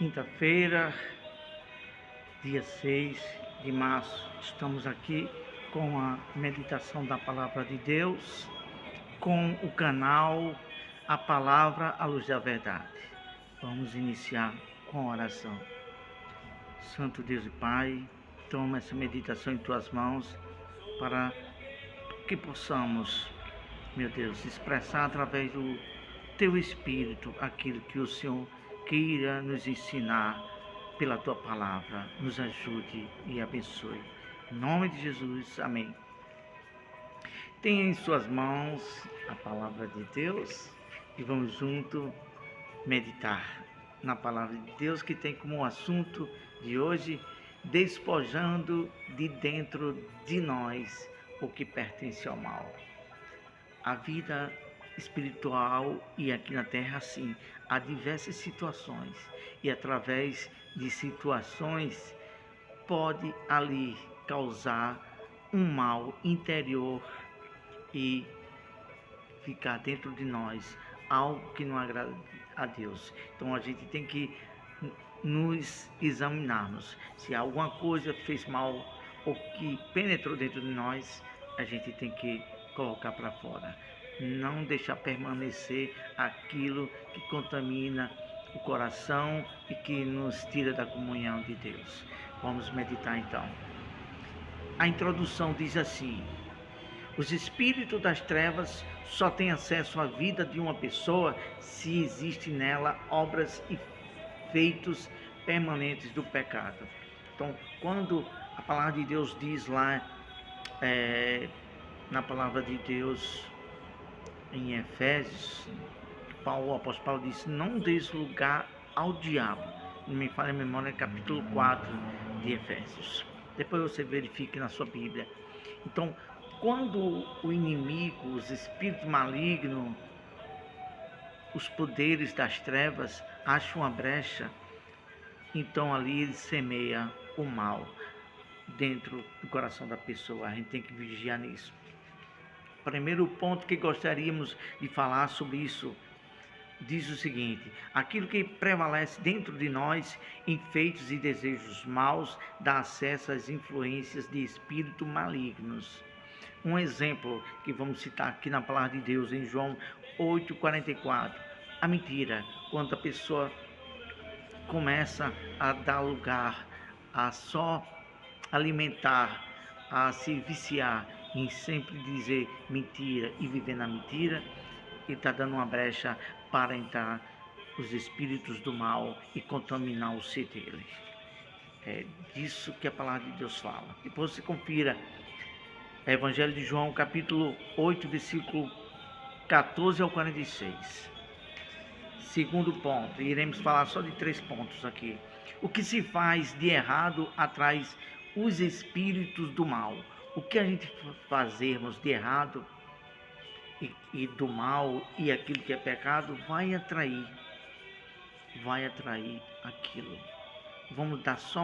Quinta-feira, dia 6 de março, estamos aqui com a meditação da Palavra de Deus, com o canal A Palavra à Luz da Verdade. Vamos iniciar com a oração. Santo Deus e Pai, toma essa meditação em Tuas mãos para que possamos, meu Deus, expressar através do Teu Espírito aquilo que o Senhor queira nos ensinar pela Tua Palavra. Nos ajude e abençoe. Em nome de Jesus, amém. Tenha em suas mãos a Palavra de Deus e vamos juntos meditar na Palavra de Deus, que tem como assunto de hoje: despojando de dentro de nós o que pertence ao mal. A vida espiritual e aqui na terra, sim, há diversas situações, e através de situações pode ali causar um mal interior e ficar dentro de nós algo que não agrada a Deus. Então a gente tem que nos examinarmos. Se alguma coisa fez mal ou que penetrou dentro de nós, a gente tem que colocar para fora. Não deixar permanecer aquilo que contamina o coração e que nos tira da comunhão de Deus. Vamos meditar então. A introdução diz assim: os espíritos das trevas só têm acesso à vida de uma pessoa se existe nela obras e feitos permanentes do pecado. Então, quando a palavra de Deus diz lá, na palavra de Deus em Efésios, o apóstolo Paulo disse: não deis lugar ao diabo. Não me falha a memória, capítulo 4 de Efésios. Depois você verifique na sua Bíblia. Então, quando o inimigo, os espíritos malignos, os poderes das trevas acham uma brecha, então ali ele semeia o mal dentro do coração da pessoa. A gente tem que vigiar nisso. Primeiro ponto que gostaríamos de falar sobre isso diz o seguinte: aquilo que prevalece dentro de nós, enfeites e desejos maus, dá acesso às influências de espíritos malignos. Um exemplo que vamos citar aqui na palavra de Deus em João 8,44. A mentira, quando a pessoa começa a dar lugar a só alimentar, a se viciar em sempre dizer mentira e viver na mentira, ele está dando uma brecha para entrar os espíritos do mal e contaminar o ser dele. É disso que a palavra de Deus fala. Depois você confira Evangelho de João, capítulo 8, versículo 14 ao 46. Segundo ponto, iremos falar só de 3 pontos aqui. O que se faz de errado atrai os espíritos do mal. O que a gente fazermos de errado e do mal e aquilo que é pecado vai atrair aquilo. Vamos dar só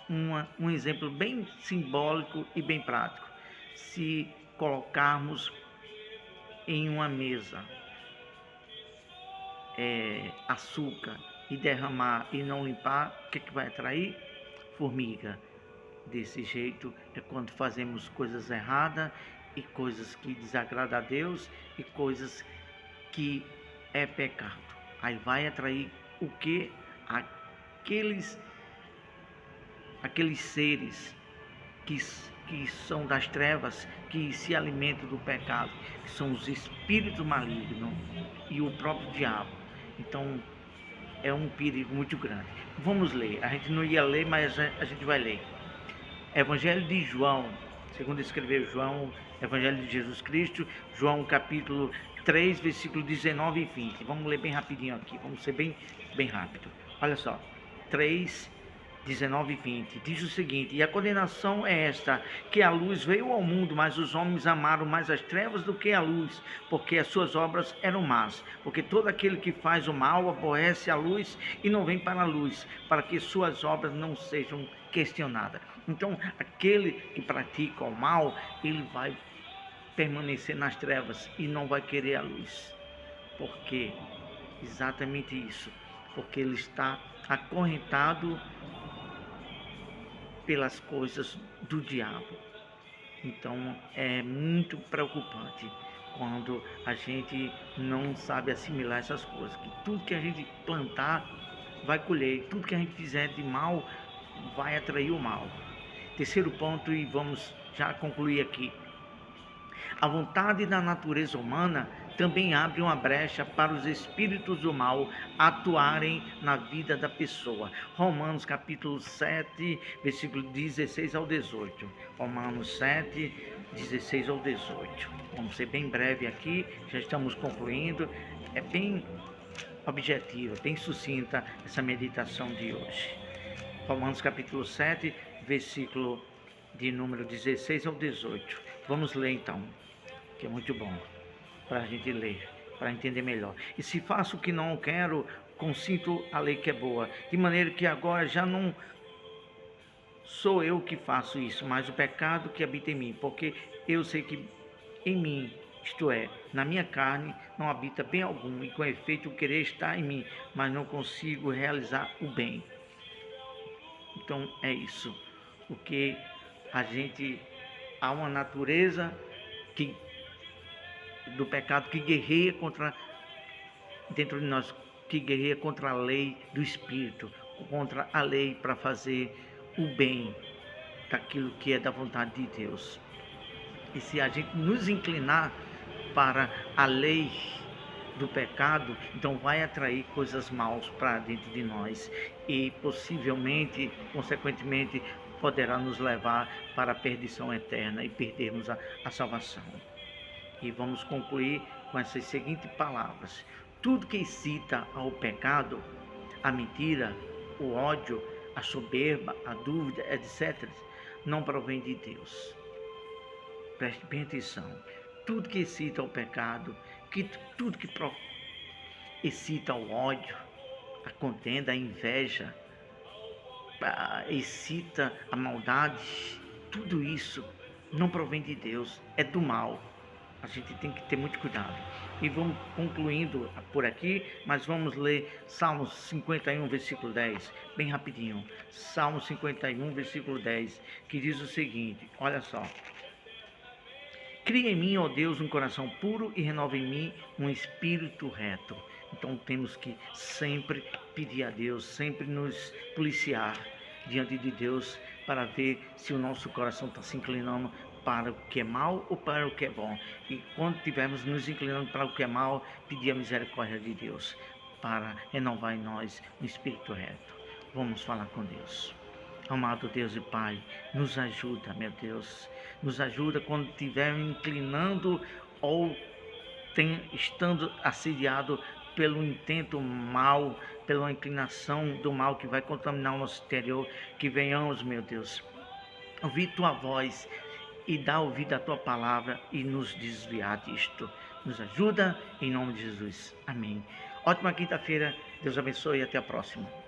um exemplo bem simbólico e bem prático. Se colocarmos em uma mesa açúcar e derramar e não limpar, o que vai atrair? Formiga. Desse jeito é quando fazemos coisas erradas e coisas que desagradam a Deus e coisas que é pecado. Aí vai atrair o que? Aqueles seres que são das trevas, que se alimentam do pecado, que são os espíritos malignos e o próprio diabo. Então é um perigo muito grande. Vamos ler. A gente não ia ler, mas a gente vai ler. Evangelho de João, segundo escreveu João, Evangelho de Jesus Cristo, João capítulo 3, versículo 19 e 20. Vamos ler bem rapidinho aqui, vamos ser bem rápido. Olha só, 3, 19 e 20, diz o seguinte: e a condenação é esta, que a luz veio ao mundo, mas os homens amaram mais as trevas do que a luz, porque as suas obras eram más. Porque todo aquele que faz o mal aborrece a luz e não vem para a luz, para que suas obras não sejam questionadas. Então, aquele que pratica o mal, ele vai permanecer nas trevas e não vai querer a luz. Por quê? Exatamente isso. porque ele está acorrentado pelas coisas do diabo. Então é muito preocupante quando a gente não sabe assimilar essas coisas, que tudo que a gente plantar vai colher, tudo que a gente fizer de mal vai atrair o mal. Terceiro ponto, e vamos já concluir aqui. A vontade da natureza humana também abre uma brecha para os espíritos do mal atuarem na vida da pessoa. Romanos capítulo 7, versículo 16 ao 18. Romanos 7, 16 ao 18. Vamos ser bem breve aqui, já estamos concluindo. É bem objetiva, bem sucinta essa meditação de hoje. Romanos capítulo 7, versículo de número 16 ao 18. Vamos ler então, que é muito bom para a gente ler, para entender melhor. E se faço o que não quero, consinto a lei que é boa, de maneira que agora já não sou eu que faço isso, mas o pecado que habita em mim, porque eu sei que em mim, isto é, na minha carne, não habita bem algum, e com efeito o querer está em mim, mas não consigo realizar o bem. Então é isso, porque há uma natureza do pecado que guerreia dentro de nós, que guerreia contra a lei do Espírito, contra a lei para fazer o bem daquilo que é da vontade de Deus. E se a gente nos inclinar para a lei do pecado, então vai atrair coisas maus para dentro de nós e possivelmente, consequentemente, poderá nos levar para a perdição eterna e perdermos a salvação. E vamos concluir com essas seguintes palavras: tudo que incita ao pecado, a mentira, o ódio, a soberba, a dúvida, etc., não provém de Deus. Preste bem atenção. Tudo que excita ao pecado, tudo que excita ao ódio, a contenda, a inveja, excita a maldade, tudo isso não provém de Deus, é do mal. A gente tem que ter muito cuidado. E vamos concluindo por aqui, mas vamos ler Salmos 51, versículo 10, bem rapidinho. Salmo 51, versículo 10, que diz o seguinte, olha só. Cria em mim, ó Deus, um coração puro e renova em mim um espírito reto. Então temos que sempre pedir a Deus, sempre nos policiar diante de Deus para ver se o nosso coração está se inclinando para o que é mal ou para o que é bom. E quando estivermos nos inclinando para o que é mal, pedir a misericórdia de Deus para renovar em nós um espírito reto. Vamos falar com Deus. Amado Deus e Pai, nos ajuda, meu Deus, nos ajuda quando estiver inclinando ou estando assediado pelo intento mal, pela inclinação do mal que vai contaminar o nosso interior, que venhamos, meu Deus, ouvir Tua voz e dar ouvido à Tua palavra e nos desviar disto. Nos ajuda, em nome de Jesus. Amém. Ótima quinta-feira, Deus abençoe e até a próxima.